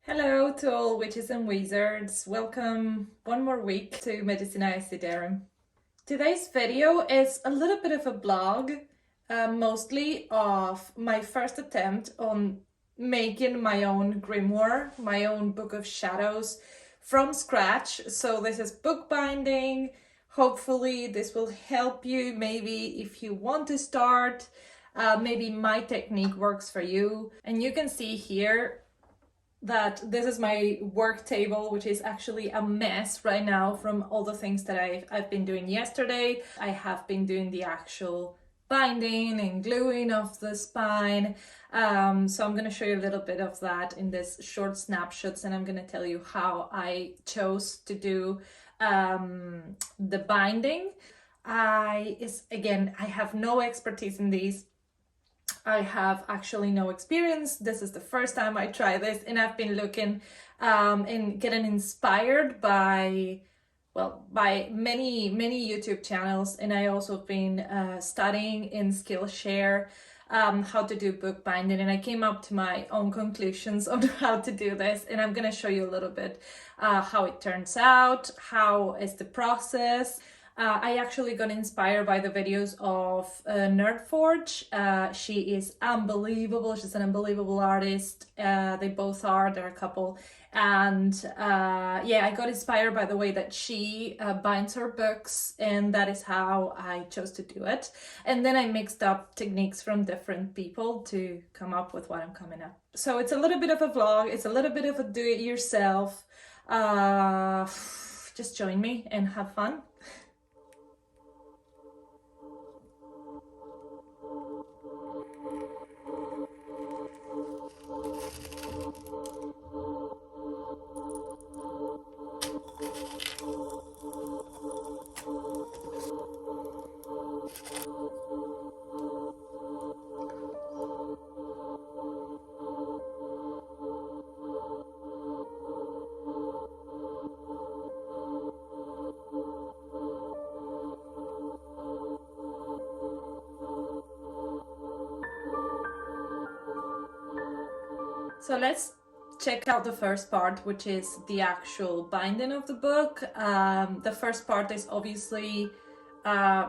Hello to all witches and wizards. Welcome one more week to Medicina Isiderum. Today's video is a little bit of a blog, mostly of my first attempt on making my own grimoire, my own book of shadows from scratch. So this is bookbinding. Hopefully this will help you maybe if you want to start. Maybe my technique works for you. And you can see here that this is my work table, which is actually a mess right now from all the things that I've been doing yesterday. I have been doing the actual binding and gluing of the spine. So I'm going to show you a little bit of that in this short snapshots, and I'm going to tell you how I chose to do the binding. I have no expertise in these. I have actually no experience. This is the first time I try this, and I've been looking and getting inspired by many YouTube channels, and I also been studying in Skillshare how to do bookbinding, and I came up to my own conclusions on how to do this, and I'm gonna show you a little bit how it turns out, how is the process. I actually got inspired by the videos of Nerdforge. She is unbelievable. She's an unbelievable artist. They both are. They're a couple. And I got inspired by the way that she binds her books, and that is how I chose to do it. And then I mixed up techniques from different people to come up with what I'm coming up. So it's a little bit of a vlog. It's a little bit of a do-it-yourself. Just join me and have fun. So let's check out the first part, which is the actual binding of the book. The first part is obviously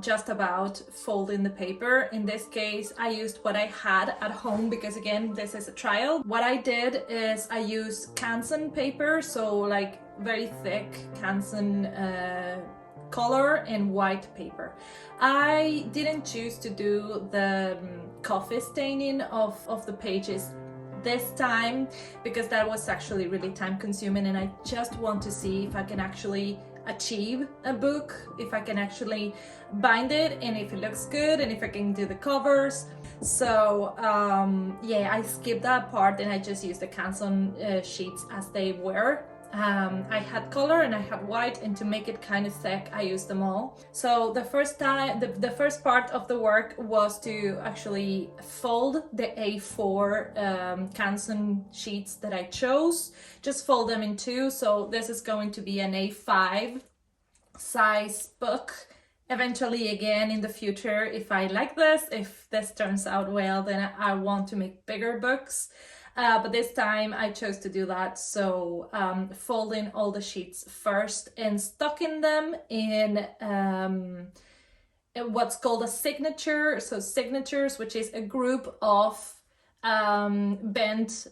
just about folding the paper. In this case, I used what I had at home because again, this is a trial. What I did is I used Canson paper, so like very thick Canson color and white paper. I didn't choose to do the coffee staining of the pages this time because that was actually really time consuming, and I just want to see if I can actually achieve a book, if I can actually bind it, and if it looks good, and if I can do the covers. So I skipped that part and I just used the Canson sheets as they were. I had color and I had white, and to make it kind of thick I used them all. So the first part of the work was to actually fold the A4 Canson sheets that I chose, just fold them in two. So this is going to be an A5 size book. Eventually, again in the future, if I like this, if this turns out well, then I want to make bigger books. But this time I chose to do that, so folding all the sheets first and stocking them in what's called a signature. So signatures, which is a group of bent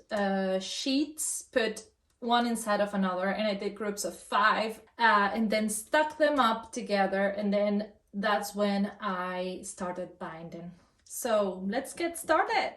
sheets put one inside of another, and I did groups of 5 and then stuck them up together, and then that's when I started binding. So let's get started.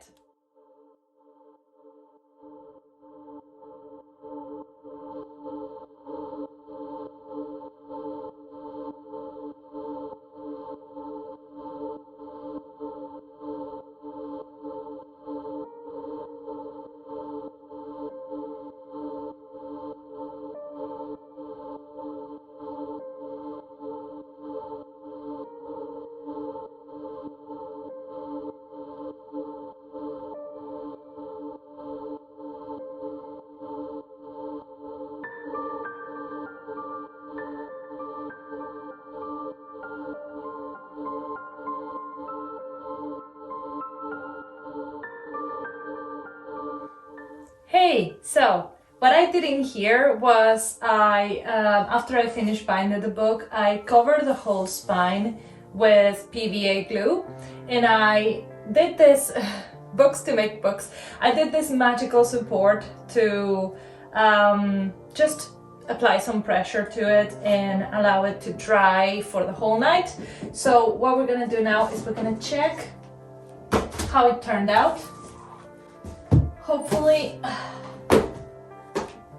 Hey, so what I did in here was after I finished binding the book, I covered the whole spine with PVA glue, and I did this, books to make books, I did this magical support to just apply some pressure to it and allow it to dry for the whole night. So what we're gonna do now is we're gonna check how it turned out. Hopefully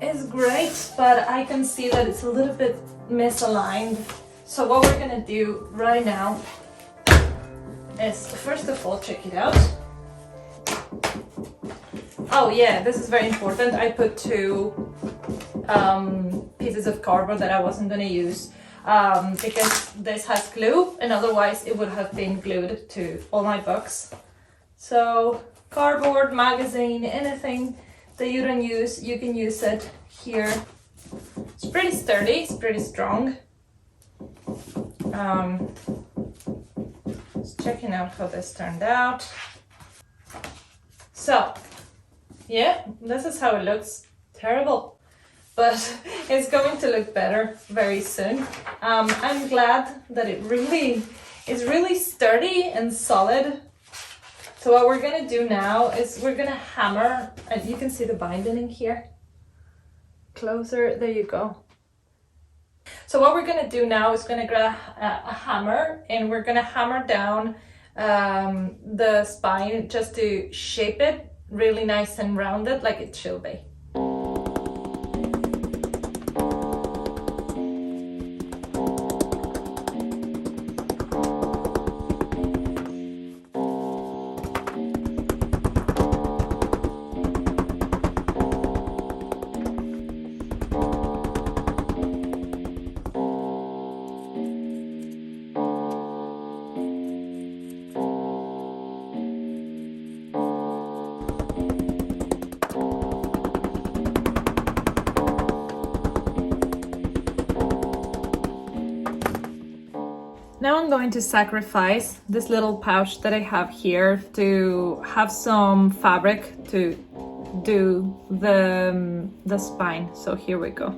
it's great, but I can see that it's a little bit misaligned. So what we're gonna do right now is first of all check it out. Oh yeah, this is very important. I put 2 pieces of cardboard that I wasn't gonna use because this has glue, and otherwise it would have been glued to all my books. So cardboard, magazine, anything that you don't use, you can use it here. It's pretty sturdy, it's pretty strong. Just checking out how this turned out. So yeah, this is how it looks. Terrible, but it's going to look better very soon. I'm glad that it really is really sturdy and solid. So what we're gonna do now is we're gonna hammer, and you can see the binding in here. Closer, there you go. So what we're gonna do now is gonna grab a hammer, and we're gonna hammer down the spine just to shape it really nice and rounded like it should be. Now I'm going to sacrifice this little pouch that I have here to have some fabric to do the spine. So here we go.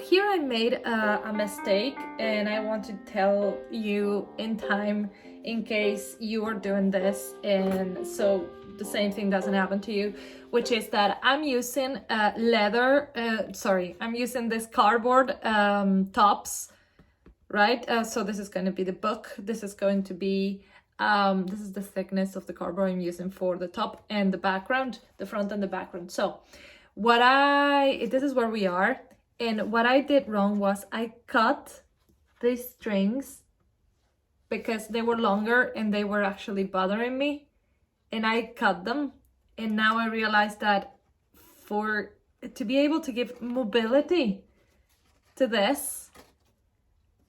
here I made a mistake, and I want to tell you in time in case you are doing this and so the same thing doesn't happen to you, which is that I'm using I'm using this cardboard tops, right? So this is going to be the book. This is going to be this is the thickness of the cardboard I'm using for the top and the background, the front and the background. So this is where we are, and what I did wrong was I cut these strings because they were longer and they were actually bothering me, and I cut them, and now I realized that to be able to give mobility to this,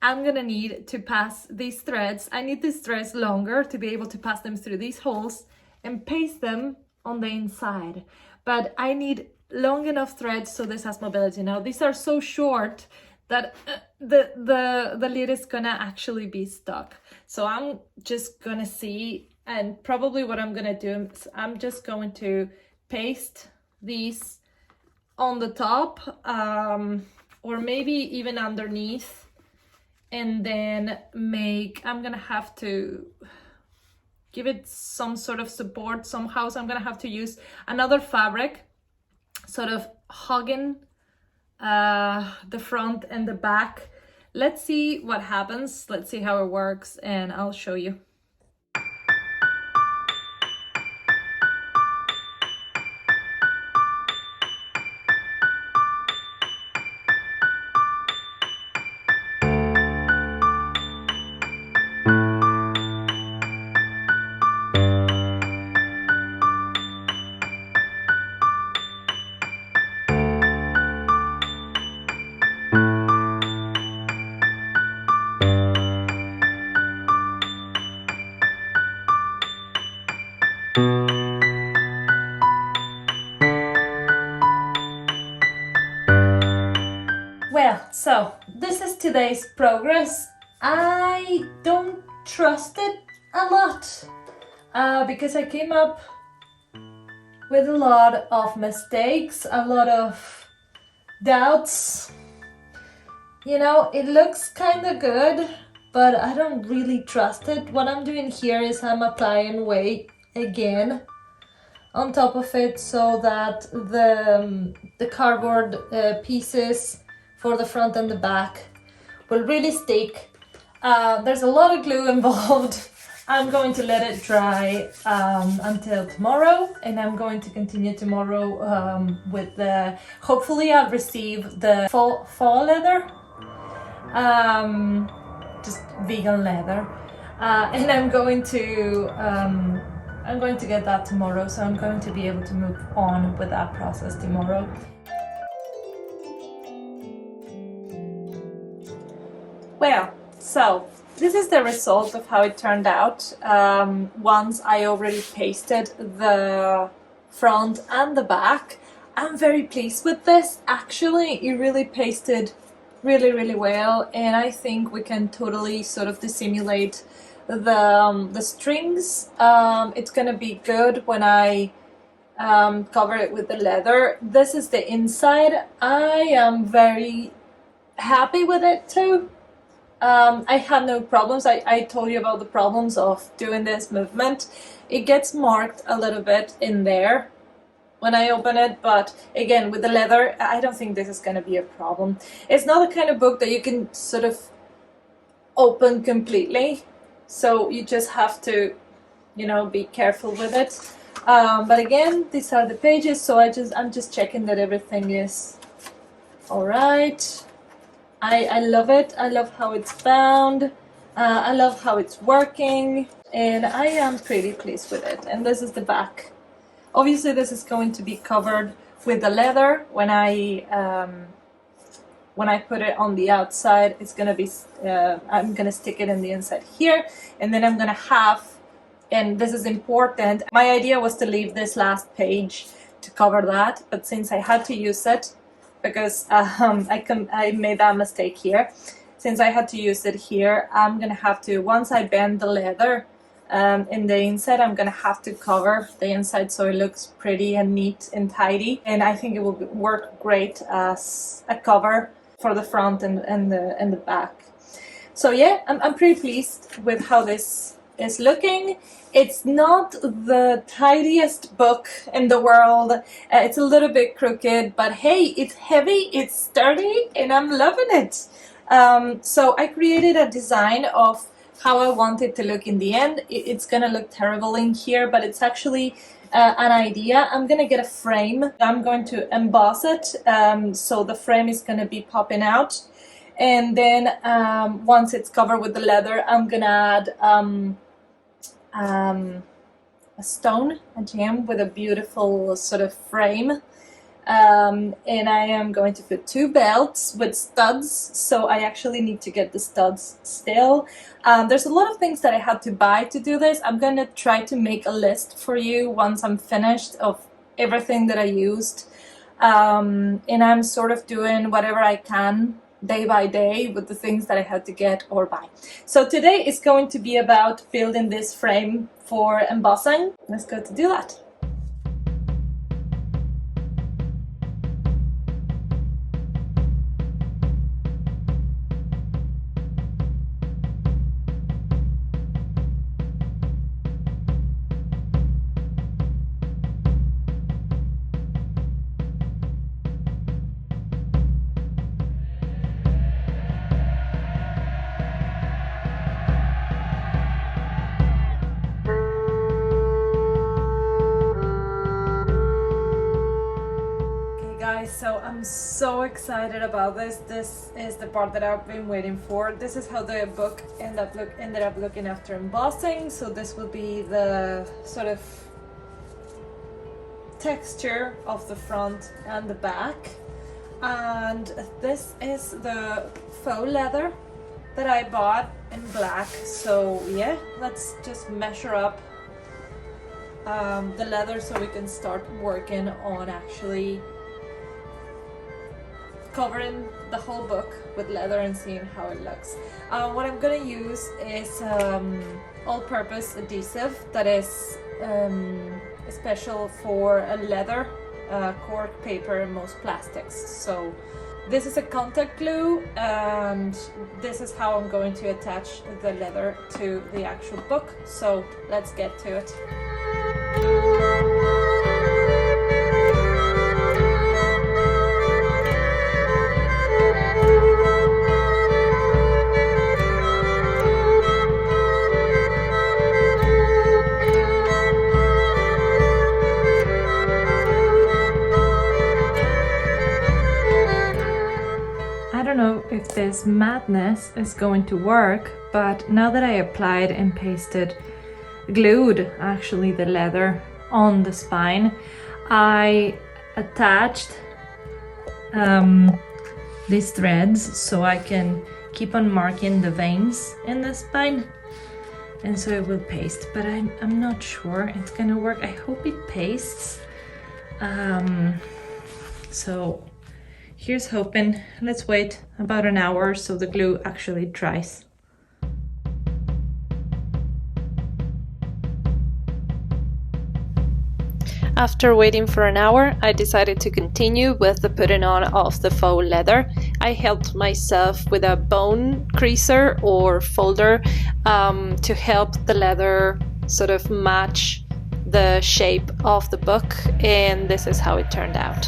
I'm gonna need to pass these threads. I need these threads longer to be able to pass them through these holes and paste them on the inside. But I need long enough threads so this has mobility. Now these are so short that the lid is gonna actually be stuck. So I'm just gonna see, and probably what I'm gonna do is I'm just going to paste these on the top, or maybe even underneath, and then I'm gonna have to give it some sort of support somehow. So I'm gonna have to use another fabric, sort of hugging the front and the back. Let's see what happens. Let's see how it works, and I'll show you. Well, so this is today's progress. I don't trust it a lot because I came up with a lot of mistakes, a lot of doubts. You know, it looks kind of good, but I don't really trust it. What I'm doing here is I'm applying weight again on top of it so that the cardboard pieces for the front and the back will really stick. There's a lot of glue involved. I'm going to let it dry until tomorrow, and I'm going to continue tomorrow with hopefully I'll receive the faux leather, just vegan leather, and I'm going to get that tomorrow, so I'm going to be able to move on with that process tomorrow. Well, so this is the result of how it turned out once I already pasted the front and the back. I'm very pleased with this. Actually, it really pasted really well, and I think we can totally sort of dissimulate the strings. It's gonna be good when I cover it with the leather. This is the inside. I am very happy with it too. I had no problems. I told you about the problems of doing this movement. It gets marked a little bit in there when I open it, but again, with the leather, I don't think this is gonna be a problem. It's not the kind of book that you can sort of open completely, so you just have to, you know, be careful with it. But again, these are the pages, so I'm just checking that everything is all right. I love it. I love how it's bound. I love how it's working, and I am pretty pleased with it. And this is the back. Obviously, this is going to be covered with the leather. When I put it on the outside, it's gonna be. I'm gonna stick it in the inside here, and then I'm gonna have. And this is important. My idea was to leave this last page to cover that, but since I had to use it, because I made that mistake here. Since I had to use it here, I'm gonna have to, once I bend the leather in the inside, I'm gonna have to cover the inside so it looks pretty and neat and tidy. And I think it will work great as a cover for the front and the back. So yeah, I'm pretty pleased with how this is looking. It's not the tidiest book in the world. It's a little bit crooked, but hey, it's heavy, it's sturdy, and I'm loving it. So I created a design of how I want it to look in the end. It's gonna look terrible in here, but it's actually an idea. I'm gonna get a frame. I'm going to emboss it, so the frame is gonna be popping out. And then once it's covered with the leather, I'm gonna add a stone, a gem with a beautiful sort of frame. And I am going to put 2 belts with studs, so I actually need to get the studs still. There's a lot of things that I had to buy to do this. I'm gonna try to make a list for you once I'm finished of everything that I used. And I'm sort of doing whatever I can day by day with the things that I had to get or buy. So today is going to be about building this frame for embossing. Let's go to do that. So I'm so excited about this. This is the part that I've been waiting for. This is how the book ended up looking after embossing. So this will be the sort of texture of the front and the back. And this is the faux leather that I bought in black. So yeah, let's just measure up the leather so we can start working on actually covering the whole book with leather and seeing how it looks. What I'm gonna use is all-purpose adhesive that is special for a leather, cork, paper, and most plastics. So this is a contact glue, and this is how I'm going to attach the leather to the actual book. So let's get to it. If this madness is going to work, but now that I applied and glued actually the leather on the spine, I attached these threads so I can keep on marking the veins in the spine, and so it will paste, but I'm not sure it's gonna work. I hope it pastes. So here's hoping. Let's wait about an hour so the glue actually dries. After waiting for an hour, I decided to continue with the putting on of the faux leather. I helped myself with a bone creaser or folder to help the leather sort of match the shape of the book, and this is how it turned out.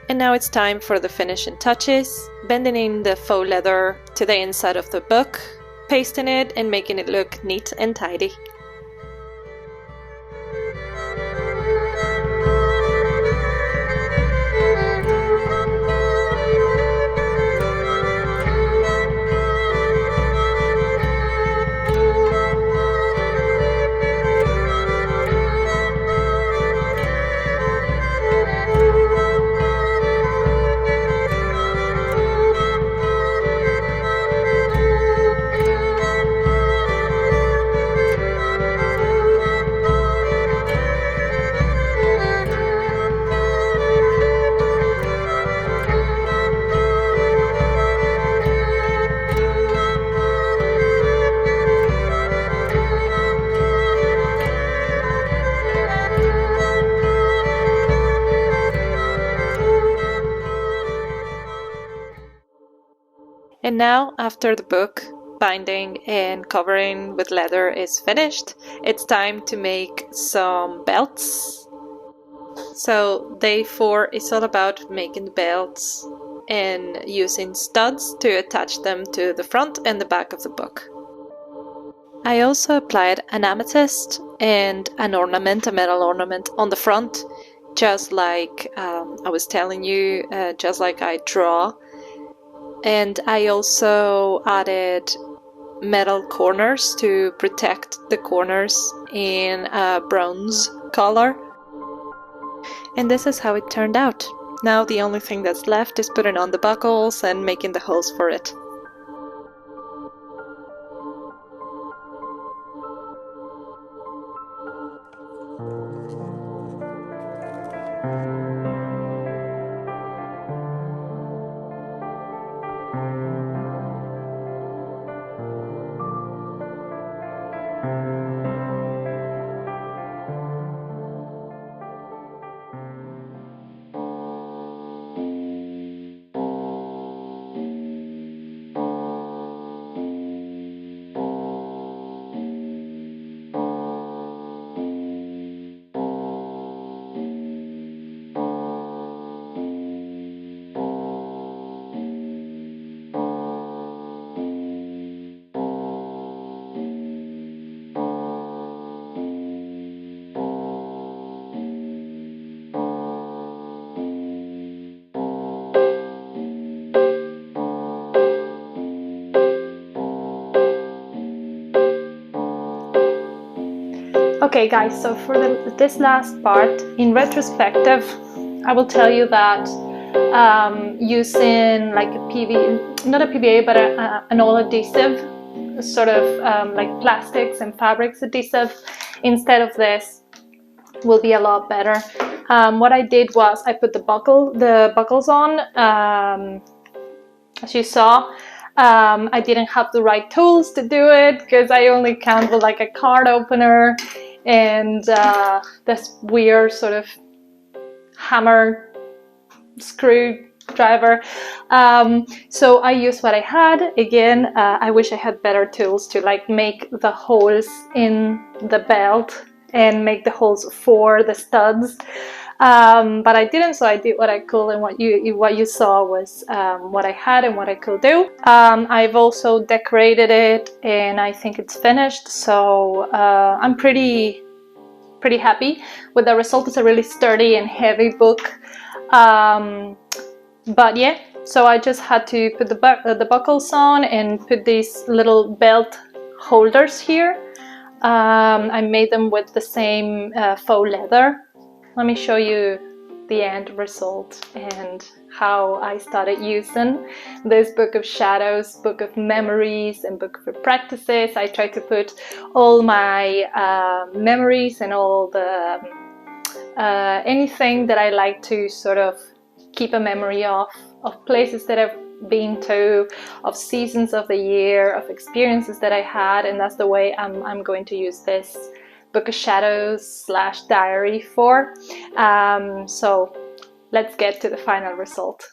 And now it's time for the finishing touches, bending in the faux leather to the inside of the book, pasting it and making it look neat and tidy. And now, after the book binding and covering with leather is finished, it's time to make some belts. So day 4 is all about making the belts and using studs to attach them to the front and the back of the book. I also applied an amethyst and an ornament, a metal ornament on the front, just like I was telling you, just like I draw. And I also added metal corners to protect the corners in a bronze color. And this is how it turned out. Now the only thing that's left is putting on the buckles and making the holes for it. Okay guys, so for this last part, in retrospective, I will tell you that using like a PVA, not a PVA, but an all adhesive, sort of like plastics and fabrics adhesive, instead of this will be a lot better. What I did was I put the buckles on, as you saw. I didn't have the right tools to do it because I only came with like a card opener and this weird sort of hammer screwdriver. So I used what I had. Again, I wish I had better tools to like make the holes in the belt and make the holes for the studs. But I didn't, so I did what I could, and what you saw was what I had and what I could do. I've also decorated it, and I think it's finished. So I'm pretty happy with the result. It's a really sturdy and heavy book. But yeah, so I just had to put the buckles on and put these little belt holders here. I made them with the same faux leather. Let me show you the end result and how I started using this book of shadows, book of memories, and book of practices. I tried to put all my memories and all the anything that I like to sort of keep a memory of places that I've been to, of seasons of the year, of experiences that I had, and that's the way I'm going to use this book of shadows / diary for. So let's get to the final result.